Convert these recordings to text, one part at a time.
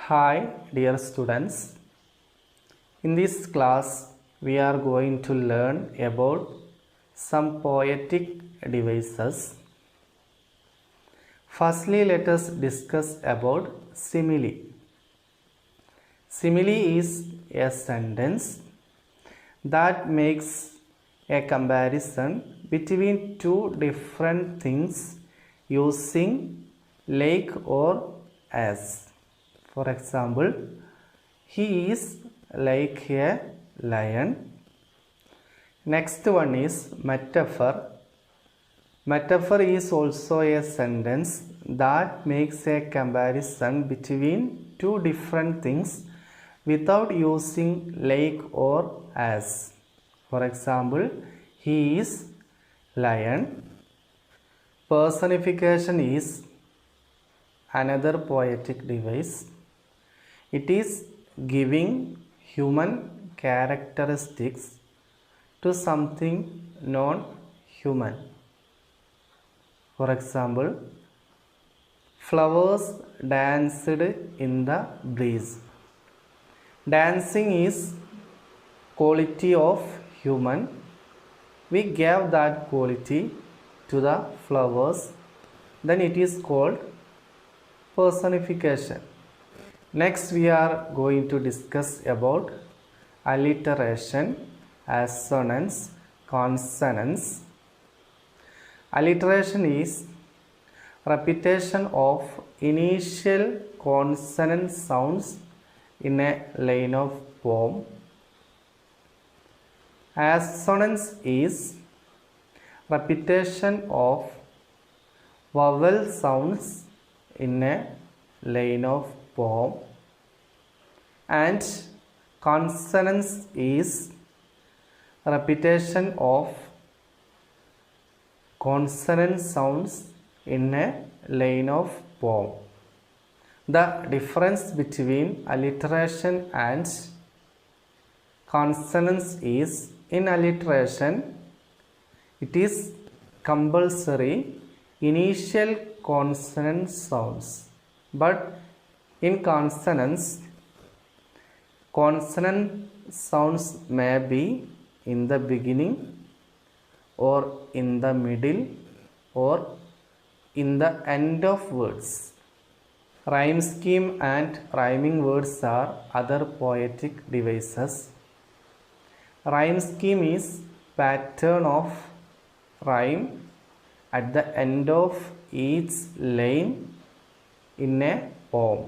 Hi, dear students. In this class, we are going to learn about some poetic devices. Firstly, let us discuss about simile. Simile is a sentence that makes a comparison between two different things using like or as. For example, he is like a lion. Next one is metaphor. Metaphor is also a sentence that makes a comparison between two different things without using like or as. For example, he is lion. Personification is another poetic device. It is giving human characteristics to something non-human. For example, flowers danced in the breeze. Dancing is quality of human. We gave that quality to the flowers. Then it is called personification. Next, we are going to discuss about alliteration, assonance, consonance. Alliteration is repetition of initial consonant sounds in a line of poem. Assonance is repetition of vowel sounds in a line of poem. And consonance is repetition of consonant sounds in a line of poem. The difference between alliteration and consonance is, in alliteration, it is compulsory initial consonant sounds, but in consonance, consonant sounds may be in the beginning or in the middle or in the end of words. Rhyme scheme and rhyming words are other poetic devices. Rhyme scheme is pattern of rhyme at the end of each line in a poem.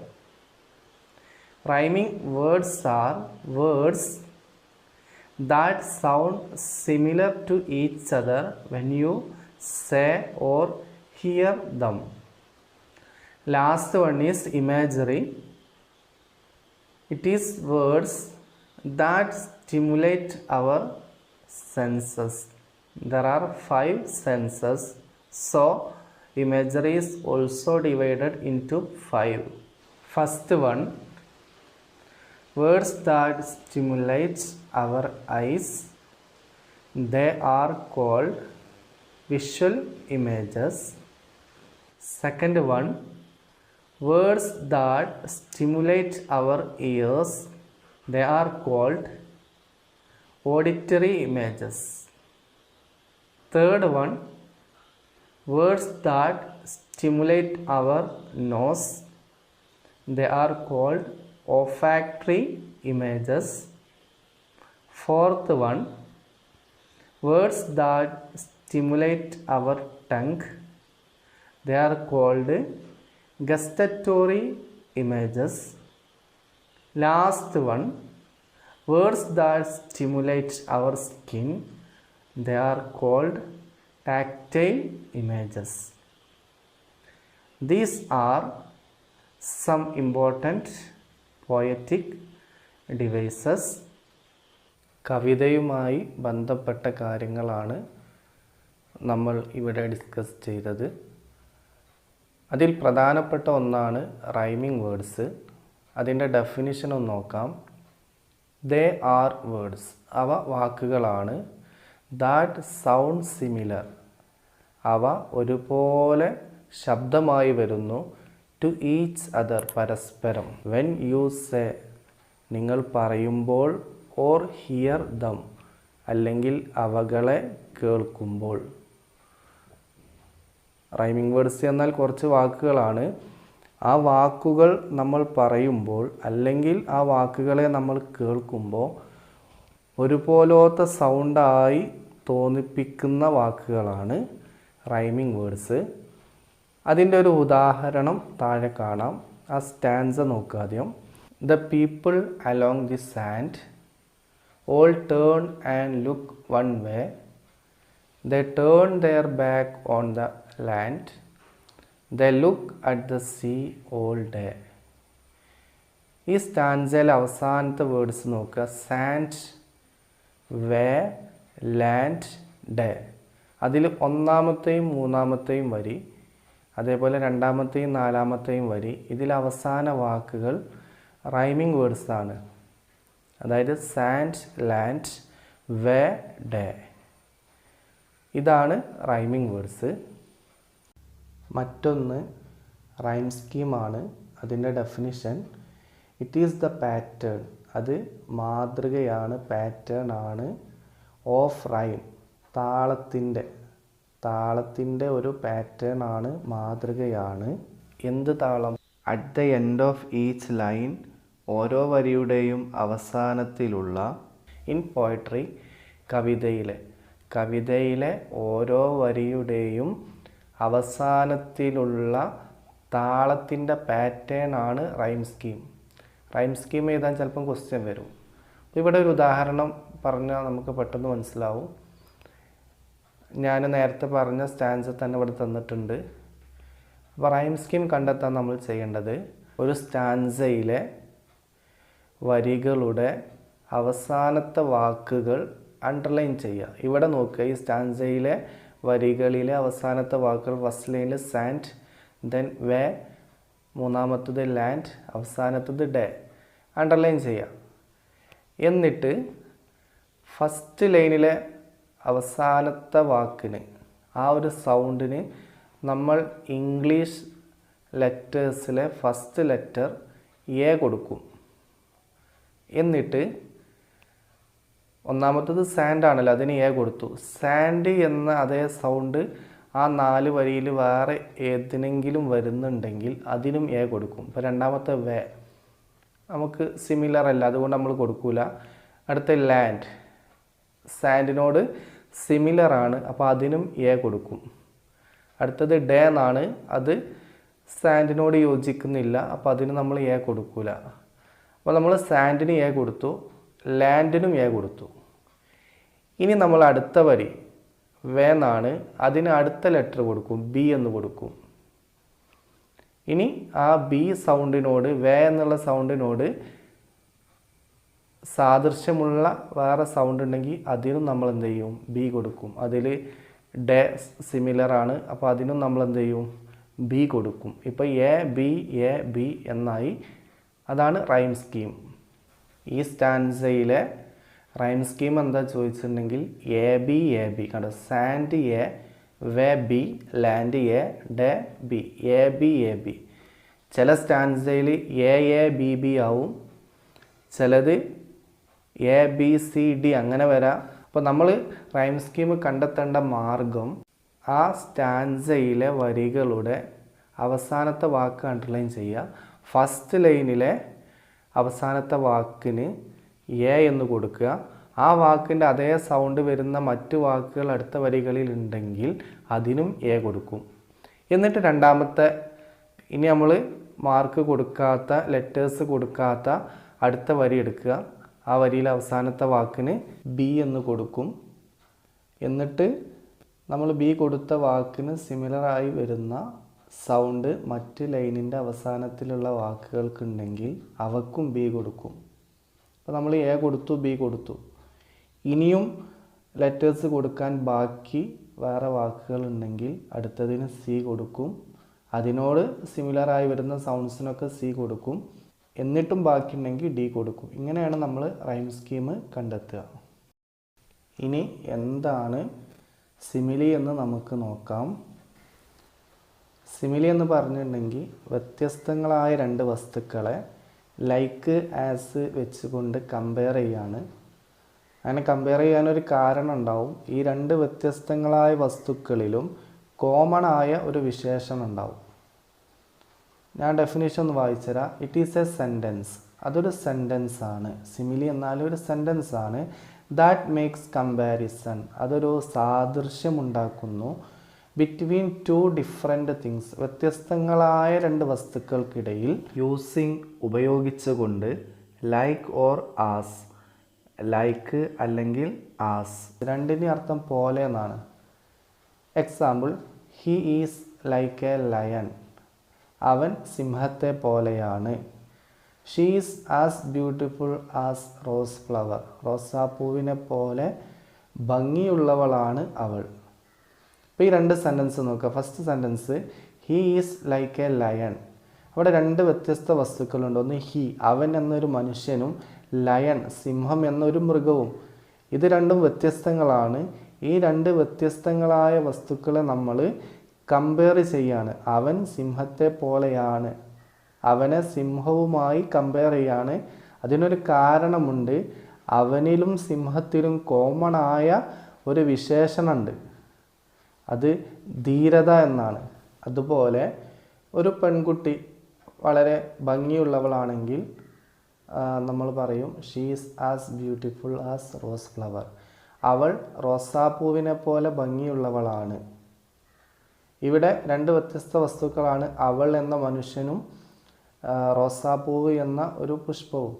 Rhyming words are words that sound similar to each other when you say or hear them. Last one is imagery. It is words that stimulate our senses. There are 5 senses, so imagery is also divided into 5. First one, words that stimulate our eyes, they are called visual images. Second one, words that stimulate our ears, they are called auditory images. Third one, words that stimulate our nose, they are called olfactory images. Fourth one, words that stimulate our tongue, they are called gustatory images. Last one, words that stimulate our skin, they are called tactile images. These are some important poetic devices. കവിതയുമായി ബന്ധപ്പെട്ട കാര്യങ്ങളാണ് നമ്മൾ ഇവിടെ discuss ചെയ്തത്. അതിൽ പ്രധാനപ്പെട്ട ഒന്നാണ് rhyming words. അതിൻ്റെ definition ഒന്ന് നോക്കാം. ദേ ആർ വേർഡ്സ്, അവ വാക്കുകളാണ്. ദാറ്റ് സൗണ്ട് സിമിലർ, അവ ഒരുപോലെ ശബ്ദമായി വരുന്നു. ടു ടു ഈച്ച് അതർ പരസ്പരം, വെൻ യു സേ നിങ്ങൾ പറയുമ്പോൾ, ഓർ ഹിയർ ദം അല്ലെങ്കിൽ അവകളെ കേൾക്കുമ്പോൾ. റൈമിംഗ് വേർഡ്സ് എന്നാൽ കുറച്ച് വാക്കുകളാണ്. ആ വാക്കുകൾ നമ്മൾ പറയുമ്പോൾ അല്ലെങ്കിൽ ആ വാക്കുകളെ നമ്മൾ കേൾക്കുമ്പോൾ ഒരുപോലത്തെ സൗണ്ടായി തോന്നിപ്പിക്കുന്ന വാക്കുകളാണ് റൈമിംഗ് വേർഡ്സ്. അതിൻ്റെ ഒരു ഉദാഹരണം താഴെ കാണാം. ആ സ്റ്റാൻസ നോക്കുക ആദ്യം. The people along the sand all turn and look one way. They turn their back on the land. They look at the sea all day. ഈ സ്റ്റാൻസയിലെ അവസാനത്തെ വേർഡ്സ് നോക്കുക. സാൻഡ്, വേ, ലാൻഡ്, ഡേ. അതിൽ ഒന്നാമത്തെയും മൂന്നാമത്തെയും വരി, അതേപോലെ രണ്ടാമത്തെയും നാലാമത്തെയും വരി, ഇതിൽ അവസാന വാക്കുകൾ റൈമിംഗ് വേർഡ്സ് ആണ്. അതായത് സാൻഡ്, ലാൻഡ്, വേ, ഡേ. ഇതാണ് റൈമിംഗ് വേർഡ്സ്. മറ്റൊന്ന് റൈം സ്കീമാണ്. അതിൻ്റെ definition, it is the pattern, അത് മാതൃകയാണ്, പാറ്റേൺ ആണ്, ഓഫ് റൈം, താളത്തിൻ്റെ ഒരു പാറ്റേൺ ആണ്, മാതൃകയാണ്. എന്ത് താളം? At the end of each line, ഓരോ വരിയുടെയും അവസാനത്തിലുള്ള. ഇൻ പോയട്രി, കവിതയിലെ ഓരോ വരിയുടെയും അവസാനത്തിലുള്ള താളത്തിൻ്റെ പാറ്റേൺ ആണ് റൈം സ്കീം. റൈം സ്കീം എഴുതാൻ ചിലപ്പം ക്വസ്റ്റ്യൻ വരും. ഇവിടെ ഒരു ഉദാഹരണം പറഞ്ഞാൽ നമുക്ക് പെട്ടെന്ന് മനസ്സിലാവും. ഞാൻ നേരത്തെ പറഞ്ഞ സ്റ്റാൻസ് തന്നെ ഇവിടെ തന്നിട്ടുണ്ട്. അപ്പോൾ റൈം സ്കീം കണ്ടെത്താൻ നമ്മൾ ചെയ്യേണ്ടത്, ഒരു സ്റ്റാൻസയിലെ വരികളുടെ അവസാനത്തെ വാക്കുകൾ അണ്ടർലൈൻ ചെയ്യുക. ഇവിടെ നോക്കുക, ഈ സ്റ്റാൻസയിലെ വരികളിലെ അവസാനത്തെ വാക്കുകൾ, ഫസ്റ്റ് ലൈനിൽ സാൻഡ്, ദെൻ വേ, മൂന്നാമത്തത് ലാൻഡ്, അവസാനത്തത് ഡേ, അണ്ടർലൈൻ ചെയ്യുക. എന്നിട്ട് ഫസ്റ്റ് ലൈനിലെ അവസാനത്തെ വാക്കിന്, ആ ഒരു സൗണ്ടിന് നമ്മൾ ഇംഗ്ലീഷ് ലെറ്റേഴ്സിലെ ഫസ്റ്റ് ലെറ്റർ എ കൊടുക്കും. എന്നിട്ട് ഒന്നാമത്തത് സാൻഡ് ആണല്ലോ, അതിന് എ കൊടുത്തു. സാൻഡ് എന്ന അതേ സൗണ്ട് ആ 4 വരിയിൽ വേറെ ഏതിനെങ്കിലും വരുന്നുണ്ടെങ്കിൽ അതിനും എ കൊടുക്കും. ഇപ്പോൾ രണ്ടാമത്തെ വേ നമുക്ക് സിമിലർ അല്ല, അതുകൊണ്ട് നമ്മൾ കൊടുക്കൂല. അടുത്ത ലാൻഡ്, സാൻഡിനോട് സിമിലർ ആണ്, അപ്പോൾ അതിനും എ കൊടുക്കും. അടുത്തത് ഡേ എന്നാണ്, അത് സാൻഡിനോട് യോജിക്കുന്നില്ല, അപ്പോൾ അതിന് നമ്മൾ എ കൊടുക്കൂല. അപ്പോൾ നമ്മൾ സാൻഡിന് എ കൊടുത്തു, ലാൻഡിനും എ കൊടുത്തു. ഇനി നമ്മൾ അടുത്ത വരി വേ എന്നാണ്, അതിന് അടുത്ത ലെറ്റർ കൊടുക്കും, ബി എന്ന് കൊടുക്കും. ഇനി ആ ബി സൗണ്ടിനോട്, വേ എന്നുള്ള സൗണ്ടിനോട് സാദൃശ്യമുള്ള വേറെ സൗണ്ട് ഉണ്ടെങ്കിൽ അതിനും നമ്മൾ എന്ത് ചെയ്യും, ബി കൊടുക്കും. അതിൽ ഡേ സിമിലർ ആണ്, അപ്പോൾ അതിനും നമ്മൾ എന്ത് ചെയ്യും, ബി കൊടുക്കും. ഇപ്പോൾ എ ബി എന്നായി. അതാണ് റൈം സ്കീം. ഈ സ്റ്റാൻസയിലെ റൈം സ്കീം എന്താ ചോദിച്ചിട്ടുണ്ടെങ്കിൽ എ ബി കണ്ടോ, sand A, way B, land A, day B, A B. ചില സ്റ്റാൻസയിൽ എ ബി ആവും, ചിലത് എ ബി സി ഡി അങ്ങനെ വരാം. അപ്പോൾ നമ്മൾ റൈം സ്കീം കണ്ടെത്തേണ്ട മാർഗം, ആ സ്റ്റാൻസയിലെ വരികളുടെ അവസാനത്തെ വാക്ക് അണ്ടർലൈൻ ചെയ്യുക. ഫസ്റ്റ് ലൈനിലെ അവസാനത്തെ വാക്കിന് എ എന്ന് കൊടുക്കുക. ആ വാക്കിൻ്റെ അതേ സൗണ്ട് വരുന്ന മറ്റു വാക്കുകൾ അടുത്ത വരികളിൽ ഉണ്ടെങ്കിൽ അതിനും എ കൊടുക്കും. എന്നിട്ട് രണ്ടാമത്തെ, ഇനി നമ്മൾ മാർക്ക് കൊടുക്കാത്ത, ലെറ്റേഴ്സ് കൊടുക്കാത്ത അടുത്ത വരി എടുക്കുക. ആ വരിയിലെ അവസാനത്തെ വാക്കിന് ബി എന്ന് കൊടുക്കും. എന്നിട്ട് നമ്മൾ ബി കൊടുത്ത വാക്കിന് സിമിലറായി വരുന്ന സൗണ്ട് മറ്റ് ലൈനിൻ്റെ അവസാനത്തിലുള്ള വാക്കുകൾക്കുണ്ടെങ്കിൽ അവക്കും ബി കൊടുക്കും. അപ്പോൾ നമ്മൾ എ കൊടുത്തു, ബി കൊടുത്തു. ഇനിയും ലെറ്റേഴ്സ് കൊടുക്കാൻ ബാക്കി വേറെ വാക്കുകൾ ഉണ്ടെങ്കിൽ അടുത്തതിന് സി കൊടുക്കും. അതിനോട് സിമിലറായി വരുന്ന സൗണ്ട്സിനൊക്കെ സി കൊടുക്കും. എന്നിട്ടും ബാക്കിയുണ്ടെങ്കിൽ ഡി കൊടുക്കും. ഇങ്ങനെയാണ് നമ്മൾ റൈം സ്കീം കണ്ടെത്തുക. ഇനി എന്താണ് സിമിലി എന്ന് നമുക്ക് നോക്കാം. സിമിലി എന്ന് പറഞ്ഞിട്ടുണ്ടെങ്കിൽ വ്യത്യസ്തങ്ങളായ രണ്ട് വസ്തുക്കളെ ലൈക്ക് ആസ് വെച്ചുകൊണ്ട് കമ്പയർ ചെയ്യാണ്. അങ്ങനെ കമ്പയർ ചെയ്യാനൊരു കാരണം ഉണ്ടാവും. ഈ രണ്ട് വ്യത്യസ്തങ്ങളായ വസ്തുക്കളിലും കോമൺ ആയ ഒരു വിശേഷണം ഉണ്ടാവും. ഞാൻ ഡെഫിനേഷൻ ഒന്ന് വായിച്ചുതരാം. ഇറ്റ് ഈസ് എ സെൻറ്റൻസ്, അതൊരു സെൻറ്റൻസ് ആണ്. സിമിലി എന്നാൽ ഒരു സെൻറ്റൻസ് ആണ്. ദാറ്റ് മേക്സ് കമ്പാരിസൺ, അതൊരു സാദൃശ്യമുണ്ടാക്കുന്നു. ബിറ്റ്വീൻ ടു ഡിഫറെൻ്റ് തിങ്സ്, വ്യത്യസ്തങ്ങളായ രണ്ട് വസ്തുക്കൾക്കിടയിൽ. യൂസിങ് ഉപയോഗിച്ചുകൊണ്ട്. ലൈക്ക് ഓർ ആസ്, ലൈക്ക് അല്ലെങ്കിൽ ആസ്, രണ്ടിൻ്റെ അർത്ഥം പോലെ എന്നാണ്. Example, he is like a lion, അവൻ സിംഹത്തെ പോലെയാണ്. She is as beautiful as rose flower, റോസാപ്പൂവിനെ പോലെ ഭംഗിയുള്ളവളാണ് അവൾ. ഇപ്പോൾ ഈ രണ്ട് സെൻറ്റൻസ് നോക്കുക. First sentence, he is like a lion. അവിടെ രണ്ട് വ്യത്യസ്ത വസ്തുക്കളുണ്ട്. ഒന്ന് ഹി, അവൻ എന്നൊരു മനുഷ്യനും, ലയൺ, സിംഹം എന്നൊരു മൃഗവും. ഇത് രണ്ടും വ്യത്യസ്തങ്ങളാണ്. ഈ രണ്ട് വ്യത്യസ്തങ്ങളായ വസ്തുക്കളെ നമ്മൾ കമ്പയർ ചെയ്യാണ്. അവൻ സിംഹത്തെ പോലെയാണ്, അവനെ സിംഹവുമായി കമ്പയർ ചെയ്യാണ്. അതിനൊരു കാരണമുണ്ട്. അവനിലും സിംഹത്തിലും കോമൺ ആയ ഒരു വിശേഷണമുണ്ട്, അത് ധീരത എന്നാണ്. അതുപോലെ ഒരു പെൺകുട്ടി വളരെ ഭംഗിയുള്ളവളാണെങ്കിൽ നമ്മൾ പറയും she is as beautiful as rose flower, അവൾ റോസാപ്പൂവിനെ പോലെ ഭംഗിയുള്ളവളാണ്. ഇവിടെ രണ്ട് വ്യത്യസ്ത വസ്തുക്കളാണ്, അവൾ എന്ന മനുഷ്യനും റോസാപ്പൂവ് എന്ന ഒരു പുഷ്പവും.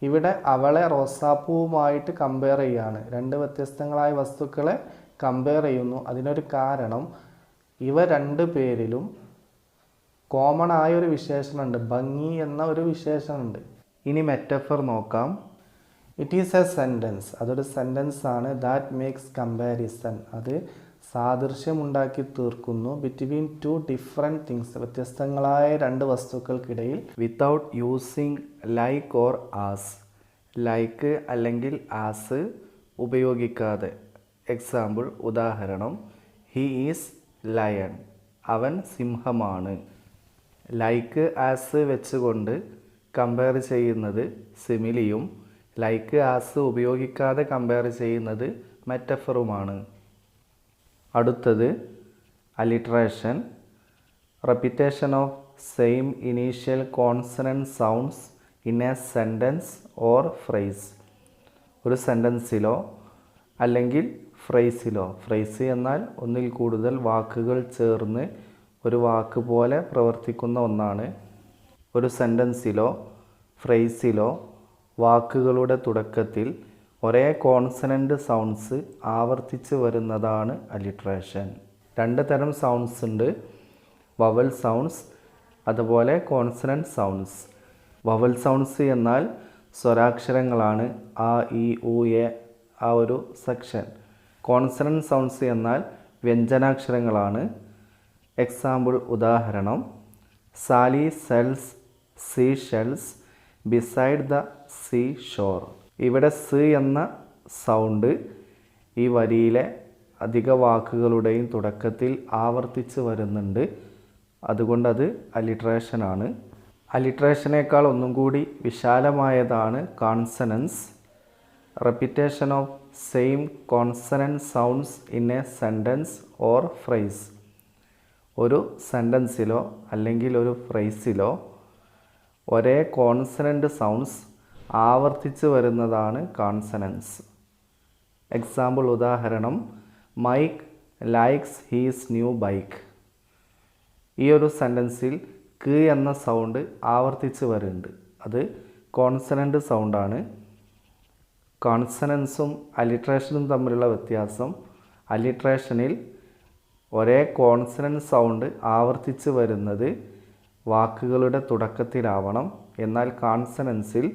ഇവിടെ അവളെ റോസാപ്പൂവുമായിട്ട് കമ്പയർ ചെയ്യാണ്. രണ്ട് വ്യത്യസ്തങ്ങളായ വസ്തുക്കളെ കമ്പയർ ചെയ്യുന്നു. അതിനൊരു കാരണം, ഇവ രണ്ടു പേരിലും കോമൺ ആയ ഒരു വിശേഷണമുണ്ട്, ഭംഗി എന്ന ഒരു വിശേഷണമുണ്ട്. ഇനി മെറ്റഫർ നോക്കാം. ഇറ്റ് ഈസ് എ സെൻറ്റൻസ്, അതൊരു സെൻറ്റൻസ് ആണ്. ദാറ്റ് മേക്സ് കമ്പാരിസൺ, അത് സാദൃശ്യമുണ്ടാക്കി തീർക്കുന്നു. ബിറ്റ്വീൻ ടു ഡിഫറെൻറ്റ് തിങ്സ്, വ്യത്യസ്തങ്ങളായ രണ്ട് വസ്തുക്കൾക്കിടയിൽ. Without using like or as, like അല്ലെങ്കിൽ ആസ് ഉപയോഗിക്കാതെ. എക്സാമ്പിൾ, ഉദാഹരണം, ഹി ഈസ് ലയൺ, അവൻ സിംഹമാണ്. ലൈക്ക് ആസ് വെച്ചുകൊണ്ട് കമ്പയർ ചെയ്യുന്നത് സിമിലിയും, ലൈക്ക് ആസ് ഉപയോഗിക്കാതെ കമ്പയർ ചെയ്യുന്നത് മെറ്റഫറുമാണ്. അടുത്തത് alliteration. Repetition of same initial consonant sounds in a sentence or phrase. ഒരു സെൻറ്റൻസിലോ അല്ലെങ്കിൽ ഫ്രേസിലോ, ഫ്രേസ് എന്നാൽ ഒന്നിൽ കൂടുതൽ വാക്കുകൾ ചേർന്ന് ഒരു വാക്ക് പോലെ പ്രവർത്തിക്കുന്ന ഒന്നാണ്. ഒരു സെൻറ്റൻസിലോ ഫ്രേസിലോ വാക്കുകളുടെ തുടക്കത്തിൽ ഒരേ കോൺസണൻ്റ് സൗണ്ട്സ് ആവർത്തിച്ച് വരുന്നതാണ് അലിട്രേഷൻ. രണ്ട് തരം സൗണ്ട്സ് ഉണ്ട്, വവൽ സൗണ്ട്സ് അതുപോലെ കോൺസണൻ്റ് സൗണ്ട്സ്. വവൽ സൗണ്ട്സ് എന്നാൽ സ്വരാക്ഷരങ്ങളാണ്, ആ ഇ ഉ എ, ആ ഒരു സെക്ഷൻ. കോൺസണൻ്റ് സൗണ്ട്സ് എന്നാൽ വ്യഞ്ജനാക്ഷരങ്ങളാണ്. എക്സാമ്പിൾ, ഉദാഹരണം, Sally sells sea shells beside the sea shore. ഇവിടെ സ് എന്ന സൗണ്ട് ഈ വരിയിലെ അധിക വാക്കുകളുടെയും തുടക്കത്തിൽ ആവർത്തിച്ച് വരുന്നുണ്ട്. അതുകൊണ്ടത് അലിട്രേഷനാണ്. അലിട്രേഷനേക്കാൾ ഒന്നും കൂടി വിശാലമായതാണ് consonance. Repetition of same consonant sounds in a sentence or phrase. ഒരു സെൻറ്റൻസിലോ അല്ലെങ്കിൽ ഒരു ഫ്രേസിലോ ഒരേ കോൺസണന്റ് സൗണ്ട്സ് ആവർത്തിച്ച് വരുന്നതാണ് കോൺസണൻസ്. എക്സാമ്പിൾ, ഉദാഹരണം, Mike likes his new bike. ഈ ഒരു സെൻറ്റൻസിൽ ക്ക് എന്ന സൗണ്ട് ആവർത്തിച്ച് വരുന്നുണ്ട്, അത് കോൺസണൻ്റ് സൗണ്ടാണ്. കോൺസണൻസും അലിട്രേഷനും തമ്മിലുള്ള വ്യത്യാസം, അലിട്രേഷനിൽ ഒരേ കോൺസണൻ്റ് സൗണ്ട് ആവർത്തിച്ച് വരുന്നത് വാക്കുകളുടെ തുടക്കത്തിലാവണം, എന്നാൽ കോൺസണൻസിൽ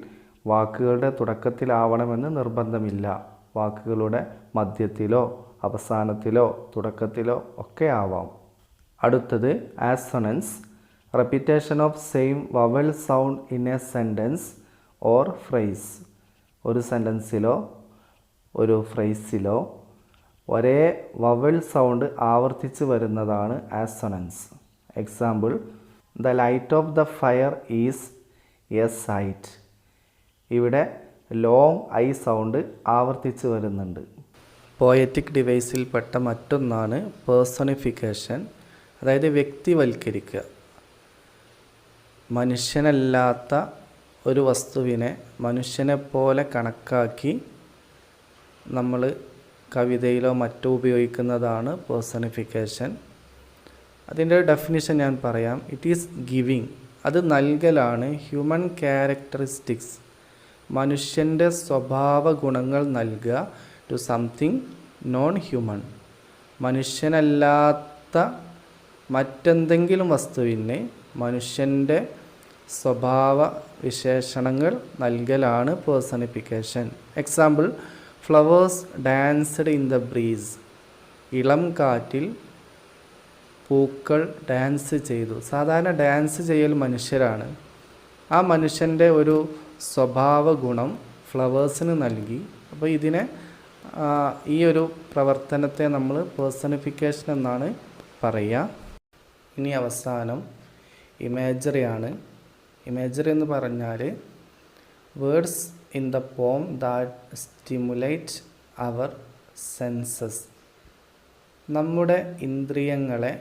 വാക്കുകളുടെ തുടക്കത്തിലാവണമെന്ന് നിർബന്ധമില്ല. വാക്കുകളുടെ മധ്യത്തിലോ അവസാനത്തിലോ തുടക്കത്തിലോ ഒക്കെ ആവാം. അടുത്തത് assonance. Repetition of same vowel sound in a sentence or phrase. ഒരു സെൻറ്റൻസിലോ ഒരു ഫ്രേസിലോ ഒരേ വവൽ സൗണ്ട് ആവർത്തിച്ച് വരുന്നതാണ് assonance. Example, the light of the fire is a sight. ഇവിടെ ലോങ് ഐ സൗണ്ട് ആവർത്തിച്ച് വരുന്നുണ്ട്. പോയറ്റിക് ഡിവൈസിൽപ്പെട്ട മറ്റൊന്നാണ് പേഴ്സണിഫിക്കേഷൻ, അതായത് വ്യക്തിവൽക്കരിക്കുക. മനുഷ്യനല്ലാത്ത ഒരു വസ്തുവിനെ മനുഷ്യനെപ്പോലെ കണക്കാക്കി നമ്മൾ കവിതയിലോ മറ്റോ ഉപയോഗിക്കുന്നതാണ് പേഴ്സണിഫിക്കേഷൻ. അതിൻ്റെ ഡെഫിനിഷൻ ഞാൻ പറയാം. ഇറ്റ് ഈസ് ഗിവിങ്, അത് നൽകലാണ്. ഹ്യൂമൻ ക്യാരക്ടറിസ്റ്റിക്സ്, മനുഷ്യൻ്റെ സ്വഭാവ ഗുണങ്ങൾ നൽകുക. ടു സംതിങ് നോൺ ഹ്യൂമൻ, മനുഷ്യനല്ലാത്ത മറ്റെന്തെങ്കിലും വസ്തുവിന് മനുഷ്യൻ്റെ സ്വഭാവ വിശേഷണങ്ങൾ നൽകലാണ് personification. Example, flowers danced in the breeze. ഇളം കാറ്റിൽ പൂക്കൾ ഡാൻസ് ചെയ്തു. സാധാരണ ഡാൻസ് ചെയ്യൽ മനുഷ്യരാണ്. ആ മനുഷ്യൻ്റെ ഒരു സ്വഭാവ ഗുണം ഫ്ലവേഴ്സിന് നൽകി. അപ്പോൾ ഇതിനെ ഈ ഒരു പ്രവർത്തനത്തെ നമ്മൾ പേഴ്സണിഫിക്കേഷൻ എന്നാണ് പറയുക. ഇനി അവസാനം ഇമേജറിയാണ്. ഇമേജറി എന്ന് പറഞ്ഞാൽ words in the poem that stimulate our senses. നമ്മുടെ ഇന്ദ്രിയങ്ങളെ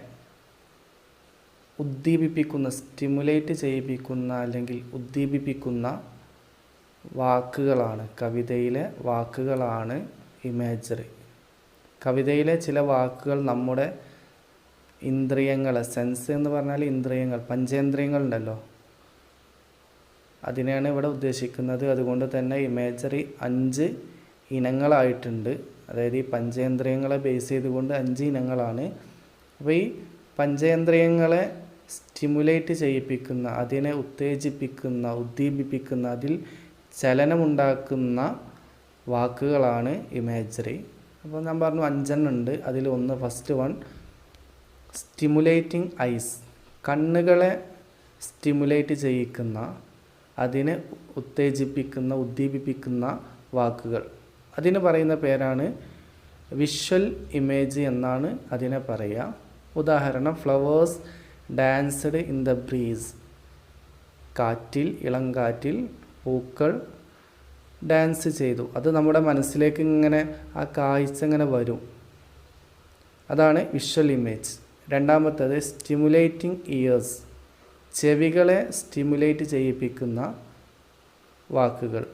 ഉദ്ദീപിപ്പിക്കുന്ന, സ്റ്റിമുലേറ്റ് ചെയ്യിപ്പിക്കുന്ന അല്ലെങ്കിൽ ഉദ്ദീപിപ്പിക്കുന്ന വാക്കുകളാണ്, കവിതയിലെ വാക്കുകളാണ് ഇമേജറി. കവിതയിലെ ചില വാക്കുകൾ നമ്മുടെ ഇന്ദ്രിയങ്ങളെ, സെൻസ് എന്ന് പറഞ്ഞാൽ ഇന്ദ്രിയങ്ങൾ, പഞ്ചേന്ദ്രിയങ്ങൾ ഉണ്ടല്ലോ, അതിനെയാണ് ഇവിടെ ഉദ്ദേശിക്കുന്നത്. അതുകൊണ്ട് തന്നെ ഇമേജറി 5 ഇനങ്ങളായിട്ടുണ്ട്. അതായത് ഈ പഞ്ചേന്ദ്രിയങ്ങളെ ബേസ് ചെയ്തുകൊണ്ട് 5 ഇനങ്ങളാണ്. അപ്പോൾ ഈ പഞ്ചേന്ദ്രിയങ്ങളെ സ്റ്റിമുലേറ്റ് ചെയ്യിപ്പിക്കുന്ന, അതിനെ ഉത്തേജിപ്പിക്കുന്ന, ഉദ്ദീപിപ്പിക്കുന്ന, അതിൽ ചലനമുണ്ടാക്കുന്ന വാക്കുകളാണ് ഇമേജറി. അപ്പോൾ ഞാൻ പറഞ്ഞു 5 ഉണ്ട്. അതിൽ ഒന്ന്, ഫസ്റ്റ് വൺ, സ്റ്റിമുലേറ്റിംഗ് ഐസ്. കണ്ണുകളെ സ്റ്റിമുലേറ്റ് ചെയ്യിക്കുന്ന, അതിനെ ഉത്തേജിപ്പിക്കുന്ന, ഉദ്ദീപിപ്പിക്കുന്ന വാക്കുകൾ, അതിന് പറയുന്ന പേരാണ് വിഷ്വൽ ഇമേജ് എന്നാണ് അതിനെ പറയുക. ഉദാഹരണം, flowers danced in the breeze. കാറ്റിൽ, ഇളം കാറ്റിൽ പൂക്കൾ ഡാൻസ് ചെയ്തു. അത് നമ്മുടെ മനസ്സിലേക്ക് ഇങ്ങനെ ആ കാഴ്ച ഇങ്ങനെ വരും. അതാണ് വിഷ്വൽ ഇമേജ്. രണ്ടാമത്തേത് സ്റ്റിമുലേറ്റിംഗ് ഇയേഴ്സ്. ചെവികളെ സ്റ്റിമുലേറ്റ് ചെയ്യിപ്പിക്കുന്ന വാക്കുകൾ,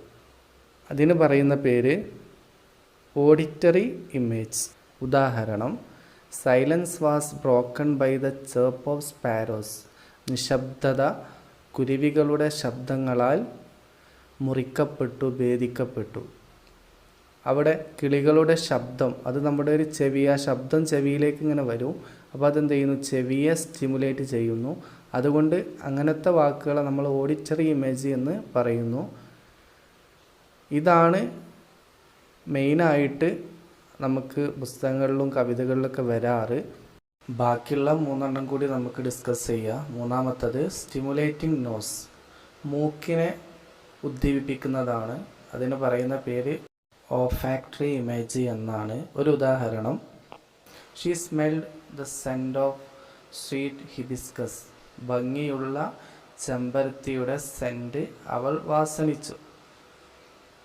അതിന് പറയുന്ന പേര് ഓഡിറ്ററി ഇമേജ്. ഉദാഹരണം, silence was broken by the chirp of sparrows. നിശബ്ദത കുരുവികളുടെ ശബ്ദങ്ങളാൽ മുറിക്കപ്പെട്ടു, ഭേദിക്കപ്പെട്ടു. അവിടെ കിളികളുടെ ശബ്ദം, അത് നമ്മുടെ ഒരു ചെവി, ആ ശബ്ദം ചെവിയിലേക്ക് ഇങ്ങനെ വരും. അപ്പോൾ അതെന്ത് ചെയ്യുന്നു, ചെവിയെ സ്റ്റിമുലേറ്റ് ചെയ്യുന്നു. അതുകൊണ്ട് അങ്ങനത്തെ വാക്കുകളെ നമ്മൾ ഓഡിറ്ററി ഇമേജ് എന്ന് പറയുന്നു. ഇതാണ് മെയിനായിട്ട് നമുക്ക് പുസ്തകങ്ങളിലും കവിതകളിലൊക്കെ വരാറ്. ബാക്കിയുള്ള 3 കൂടി നമുക്ക് ഡിസ്കസ് ചെയ്യാം. മൂന്നാമത്തത് സ്റ്റിമുലേറ്റിംഗ് നോസ്. മൂക്കിനെ ഉദ്ദീപിപ്പിക്കുന്നതാണ്. അതിന് പറയുന്ന പേര് ഓഫാക്ടറി ഇമേജ് എന്നാണ്. ഒരു ഉദാഹരണം, she smelled the scent of sweet hibiscus. ഭംഗിയുള്ള ചെമ്പരത്തിയുടെ സെൻറ്റ് അവൾ വാസനിച്ചു.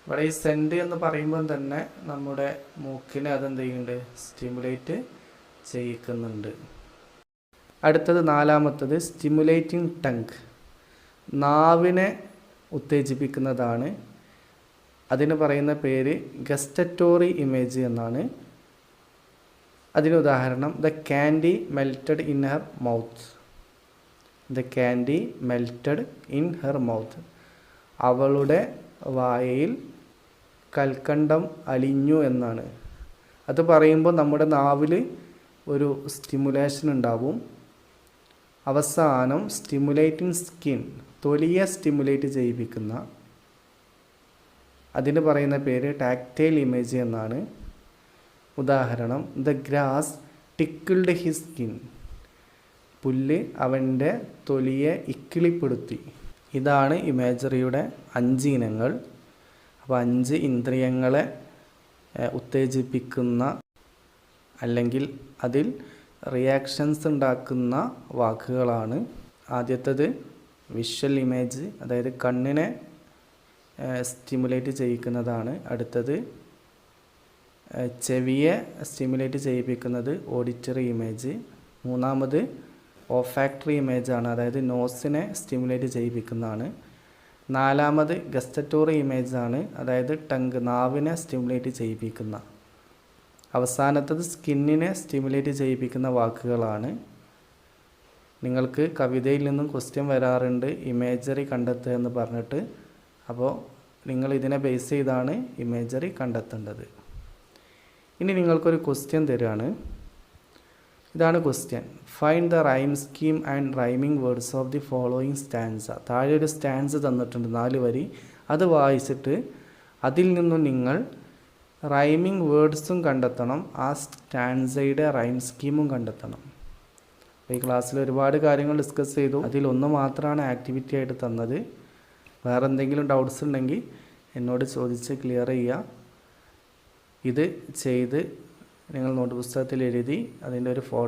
ഇവിടെ ഈ സെൻറ്റ് എന്ന് പറയുമ്പോൾ തന്നെ നമ്മുടെ മൂക്കിനെ അതെന്ത് ചെയ്യുന്നുണ്ട്, സ്റ്റിമുലേറ്റ് ചെയ്യിക്കുന്നുണ്ട്. അടുത്തത് നാലാമത്തത് സ്റ്റിമുലേറ്റിംഗ് ടങ്. നാവിനെ ഉത്തേജിപ്പിക്കുന്നതാണ്. അതിന് പറയുന്ന പേര് ഗസ്റ്ററ്റോറി ഇമേജ് എന്നാണ്. അതിന് ഉദാഹരണം, the candy melted in her mouth. The candy melted in her mouth. അവളുടെ വായയിൽ കൽക്കണ്ടം അലിഞ്ഞു എന്നാണ്. അത് പറയുമ്പോൾ നമ്മുടെ നാവിൽ ഒരു സ്റ്റിമുലേഷൻ ഉണ്ടാവും. അവസാനം സ്റ്റിമുലേറ്റിംഗ് സ്കിൻ, തൊലിയെ സ്റ്റിമുലേറ്റ് ചെയ്യിപ്പിക്കുന്ന, അതിന് പറയുന്ന പേര് ടാക്റ്റൈൽ ഇമേജ് എന്നാണ്. ഉദാഹരണം, ദ ഗ്രാസ് ടിക്കിൾഡ് ഹിസ് സ്കിൻ. പുല്ല് അവൻ്റെ തൊലിയെ ഇക്കിളിപ്പെടുത്തി. ഇതാണ് ഇമേജറിയുടെ 5 ഇനങ്ങൾ. അപ്പോൾ 5 ഇന്ദ്രിയങ്ങളെ ഉത്തേജിപ്പിക്കുന്ന അല്ലെങ്കിൽ അതിൽ റിയാക്ഷൻസ് ഉണ്ടാക്കുന്ന വാക്കുകളാണ്. ആദ്യത്തേത് വിഷ്വൽ ഇമേജ്, അതായത് കണ്ണിനെ സ്റ്റിമുലേറ്റ് ചെയ്യിക്കുന്നതാണ്. അടുത്തത് ചെവിയെ സ്റ്റിമുലേറ്റ് ചെയ്യിപ്പിക്കുന്നത് ഓഡിറ്ററി ഇമേജ്. മൂന്നാമത് ഓഫാക്ടറി ഇമേജാണ്, അതായത് നോസിനെ സ്റ്റിമുലേറ്റ് ചെയ്യിപ്പിക്കുന്നതാണ്. നാലാമത് ഗസ്റ്ററ്റോറി ഇമേജാണ്, അതായത് ടങ്ക് നാവിനെ സ്റ്റിമുലേറ്റ് ചെയ്യിപ്പിക്കുന്ന. അവസാനത്തത് സ്കിന്നിനെ സ്റ്റിമുലേറ്റ് ചെയ്യിപ്പിക്കുന്ന വാക്കുകളാണ്. നിങ്ങൾക്ക് കവിതയിൽ നിന്നും ക്വസ്റ്റ്യൻ വരാറുണ്ട് ഇമേജറി കണ്ടെത്തുക എന്ന് പറഞ്ഞിട്ട്. അപ്പോൾ നിങ്ങൾ ഇതിനെ ബേസ് ചെയ്താണ് ഇമേജറി കണ്ടെത്തേണ്ടത്. ഇനി നിങ്ങൾക്കൊരു ക്വസ്റ്റ്യൻ തരികയാണ്. ഇതാണ് question. Find the rhyme scheme and rhyming words of the following stanza. താഴെ ഒരു സ്റ്റാൻസ് തന്നിട്ടുണ്ട്, 4 വരി. അത് വായിച്ചിട്ട് അതിൽ നിന്നും നിങ്ങൾ റൈമിംഗ് വേർഡ്സും കണ്ടെത്തണം, ആ സ്റ്റാൻസയുടെ റൈം സ്കീമും കണ്ടെത്തണം. അപ്പോൾ ഈ ക്ലാസ്സിൽ ഒരുപാട് കാര്യങ്ങൾ ഡിസ്കസ് ചെയ്തു. അതിലൊന്ന് മാത്രമാണ് ആക്ടിവിറ്റി ആയിട്ട് തന്നത്. വേറെ എന്തെങ്കിലും ഡൗട്ട്സ് ഉണ്ടെങ്കിൽ എന്നോട് ചോദിച്ച് ക്ലിയർ ചെയ്യുക. ഇത് ചെയ്ത് നിങ്ങൾ നോട്ട് പുസ്തകത്തിൽ എഴുതി അതിൻ്റെ ഒരു ഫോട്ടോ